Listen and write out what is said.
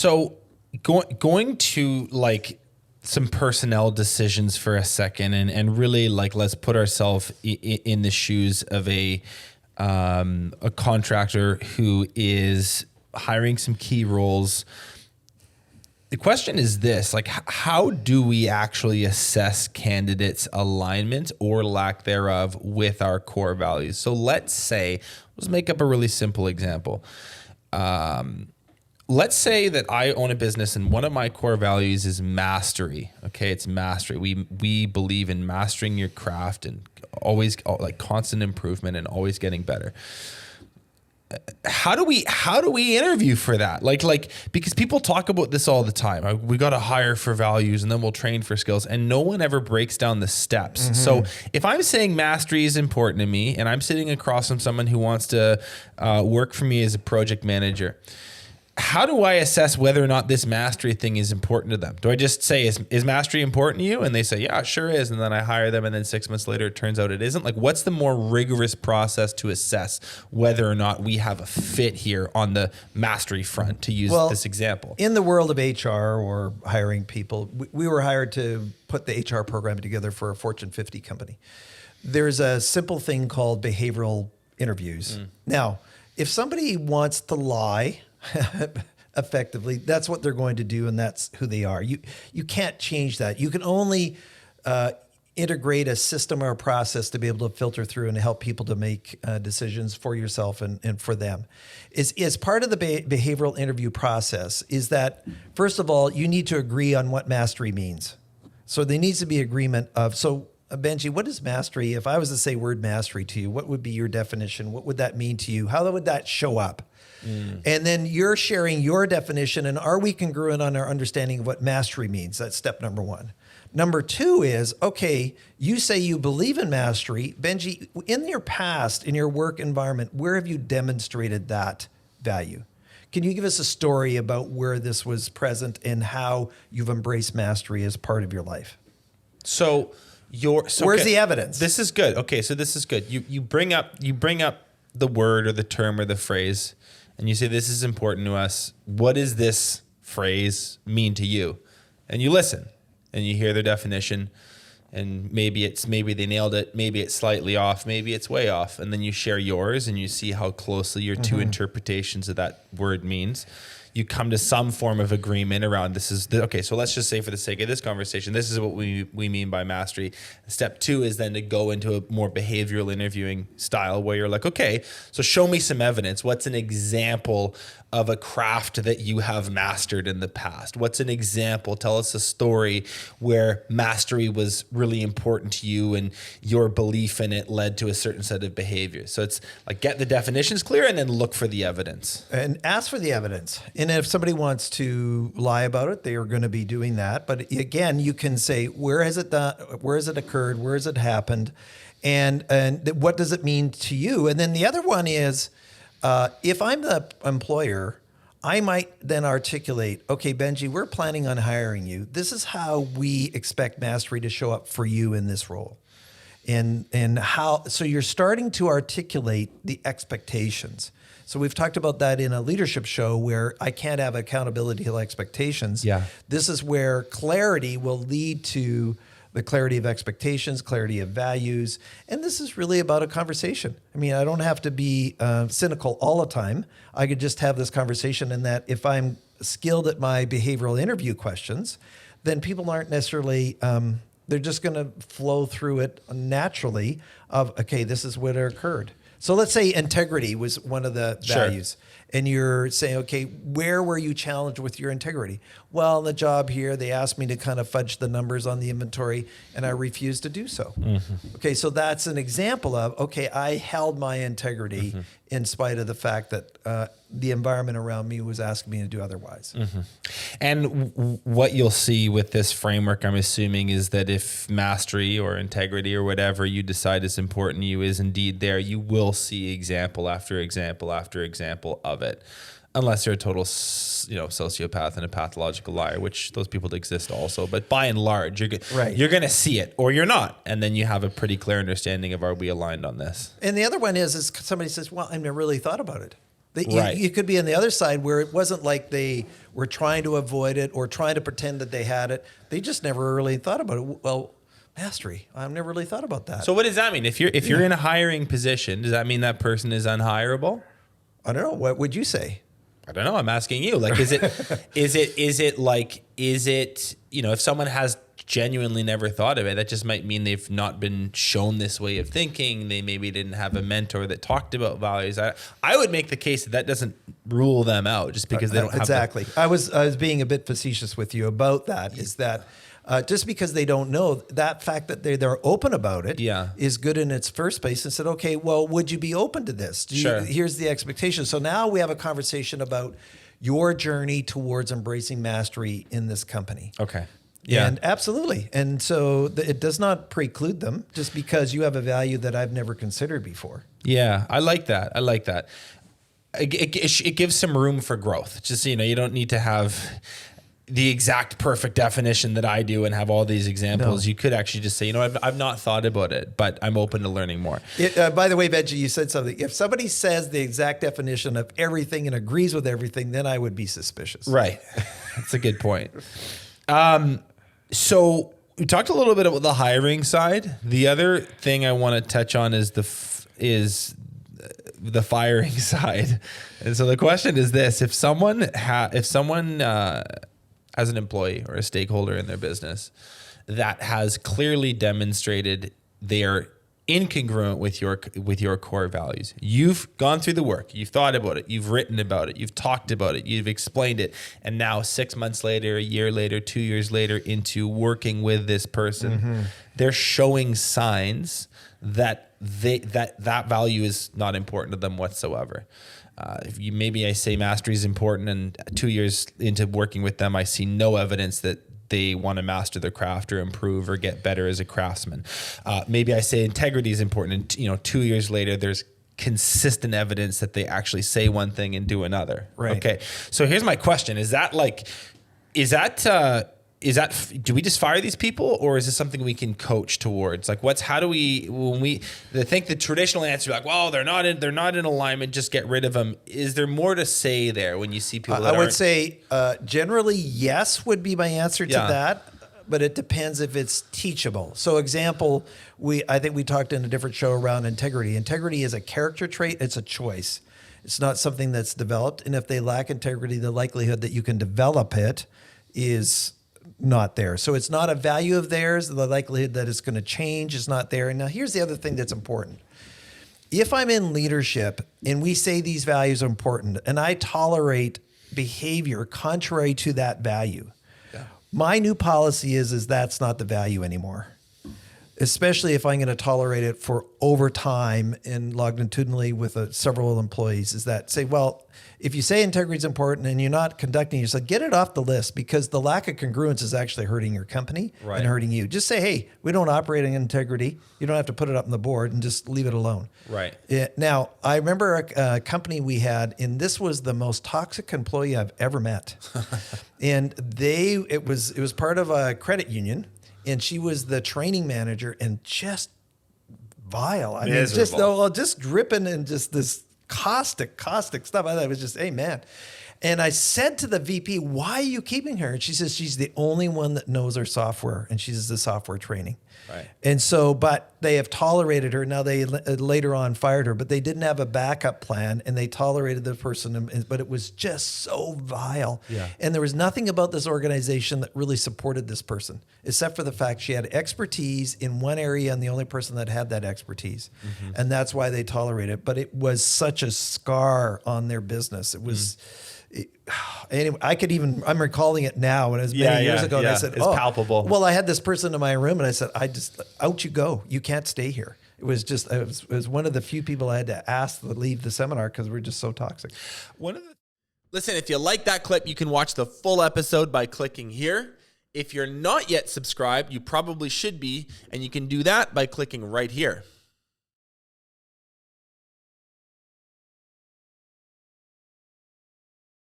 So going to like some personnel decisions for a second, and really like let's put ourselves in the shoes of a contractor who is hiring some key roles. The question is this, like, how do we actually assess candidates' alignment or lack thereof with our core values? So let's make up a really simple example. Let's say that I own a business and one of my core values is mastery. Okay, it's mastery. We believe in mastering your craft and always like constant improvement and always getting better. How do we interview for that? Like because people talk about this all the time. We got to hire for values and then we'll train for skills, and no one ever breaks down the steps. Mm-hmm. So if I'm saying mastery is important to me and I'm sitting across from someone who wants to work for me as a project manager, how do I assess whether or not this mastery thing is important to them? Do I just say, is mastery important to you? And they say, yeah, it sure is. And then I hire them. And then 6 months later, it turns out it isn't. Like, what's the more rigorous process to assess whether or not we have a fit here on the mastery front, to use this example? In the world of HR or hiring people, we were hired to put the HR program together for a Fortune 50 company. There's a simple thing called behavioral interviews. Now, if somebody wants to lie, effectively, that's what they're going to do, and that's who they are. You can't change that. You can only integrate a system or a process to be able to filter through and help people to make decisions for yourself and for them. Is part of the behavioral interview process is that, first of all, you need to agree on what mastery means. So there needs to be agreement of, Benji, what is mastery? If I was to say word mastery to you, what would be your definition? What would that mean to you? How would that show up? And then you're sharing your definition, and are we congruent on our understanding of what mastery means? That's step number one. Number two is, okay, you say you believe in mastery. Benji, in your past, in your work environment, where have you demonstrated that value? Can you give us a story about where this was present and how you've embraced mastery as part of your life? Where's the evidence? This is good. Okay, so this is good. You bring up the word or the term or the phrase, and you say, this is important to us. What does this phrase mean to you? And you listen and you hear their definition, and maybe they nailed it, maybe it's slightly off, maybe it's way off. And then you share yours and you see how closely your two interpretations of that word means. You come to some form of agreement around okay, so let's just say for the sake of this conversation, this is what we mean by mastery. Step two is then to go into a more behavioral interviewing style where you're like, okay, so show me some evidence. What's an example of a craft that you have mastered in the past? What's an example? Tell us a story where mastery was really important to you and your belief in it led to a certain set of behaviors. So it's like, get the definitions clear and then look for the evidence. And ask for the evidence. And if somebody wants to lie about it, they are going to be doing that. But again, you can say, where has it occurred? Where has it happened? And what does it mean to you? And then the other one is, if I'm the employer, I might then articulate, okay, Benji, we're planning on hiring you. This is how we expect mastery to show up for you in this role. And how, so you're starting to articulate the expectations. So we've talked about that in a leadership show where I can't have accountability to expectations. Yeah. This is where clarity will lead to the clarity of expectations, clarity of values. And this is really about a conversation. I mean, I don't have to be cynical all the time. I could just have this conversation, in that if I'm skilled at my behavioral interview questions, then people aren't necessarily, they're just going to flow through it naturally of, okay, this is what occurred. So let's say integrity was one of the values. And you're saying, okay, where were you challenged with your integrity? Well, the job here, they asked me to kind of fudge the numbers on the inventory, and I refused to do so. Okay, so that's an example of, okay, I held my integrity in spite of the fact that the environment around me was asking me to do otherwise. And what you'll see with this framework, I'm assuming, is that if mastery or integrity or whatever you decide is important to you is indeed there, you will see example after example after example of it, unless you're a total, sociopath and a pathological liar, which those people exist also. But by and large, you're going to see it or you're not, and then you have a pretty clear understanding of, are we aligned on this? And the other one is somebody says, well, I've never really thought about it. Right. You could be on the other side where it wasn't like they were trying to avoid it or trying to pretend that they had it. They just never really thought about it. Well, mastery, I've never really thought about that. So what does that mean? If you're in a hiring position, does that mean that person is unhireable? I don't know. What would you say? I don't know. I'm asking you. Like, is it, you know, if someone has genuinely never thought of it, that just might mean they've not been shown this way of thinking. They maybe didn't have a mentor that talked about values. I would make the case that doesn't rule them out just because they don't have exactly. I was being a bit facetious with you about that. Is that just because they don't know, that fact that they're open about it is good in its first place, and said, okay, well, would you be open to this? Sure. Here's the expectation. So now we have a conversation about your journey towards embracing mastery in this company. Okay. Yeah. And absolutely. And so it does not preclude them just because you have a value that I've never considered before. Yeah, I like that. It gives some room for growth. Just, you know, you don't need to have the exact perfect definition that I do and have all these examples. No. You could actually just say, you know, I've not thought about it, but I'm open to learning more. By the way, Benji, you said something. If somebody says the exact definition of everything and agrees with everything, then I would be suspicious. Right. That's a good point. So we talked a little bit about the hiring side. The other thing I want to touch on is the firing side. And so the question is this: if someone has an employee or a stakeholder in their business that has clearly demonstrated they are incongruent with your core values. You've gone through the work, you've thought about it, you've written about it, you've talked about it, you've explained it, and now 6 months later, a year later, 2 years later, into working with this person, they're showing signs that that value is not important to them whatsoever. Maybe I say mastery is important, and 2 years into working with them, I see no evidence that they want to master their craft or improve or get better as a craftsman. Maybe I say integrity is important, and 2 years later, there's consistent evidence that they actually say one thing and do another. Right. Okay. So here's my question: do we just fire these people, or is this something we can coach towards? Like, I think the traditional answer, like, well, they're not in alignment, just get rid of them. Is there more to say there when you see people that I would say generally yes would be my answer to that, but it depends if it's teachable. So example, I think we talked in a different show around integrity. Integrity is a character trait. It's a choice. It's not something that's developed. And if they lack integrity, the likelihood that you can develop it is not there. So it's not a value of theirs. The likelihood that it's going to change is not there. And now here's the other thing that's important. If I'm in leadership and we say these values are important and I tolerate behavior contrary to that value, my new policy is that's not the value anymore. Especially if I'm going to tolerate it for overtime and longitudinally with several employees, is that say, well, if you say integrity is important and you're not conducting yourself, get it off the list, because the lack of congruence is actually hurting your company and hurting you. Just say, hey, we don't operate in integrity. You don't have to put it up on the board, and just leave it alone. Right. Now, I remember a company we had, and this was the most toxic employee I've ever met. And it was part of a credit union. And she was the training manager, and just vile. I mean, just dripping and just this caustic stuff. I thought it was just, hey, man. And I said to the VP, why are you keeping her? And she says she's the only one that knows our software, and she's the software training. Right. And so, but they have tolerated her. Now they later on fired her, but they didn't have a backup plan, and they tolerated the person. But it was just so vile. Yeah. And there was nothing about this organization that really supported this person, except for the fact she had expertise in one area, and the only person that had that expertise. Mm-hmm. And that's why they tolerated it. But it was such a scar on their business. It was... Anyway, I'm recalling it now, and it was many years ago. And I said, it's palpable. Well, I had this person in my room, and I said, out you go. You can't stay here. It was one of the few people I had to ask to leave the seminar because we're just so toxic. Listen, if you like that clip, you can watch the full episode by clicking here. If you're not yet subscribed, you probably should be, and you can do that by clicking right here.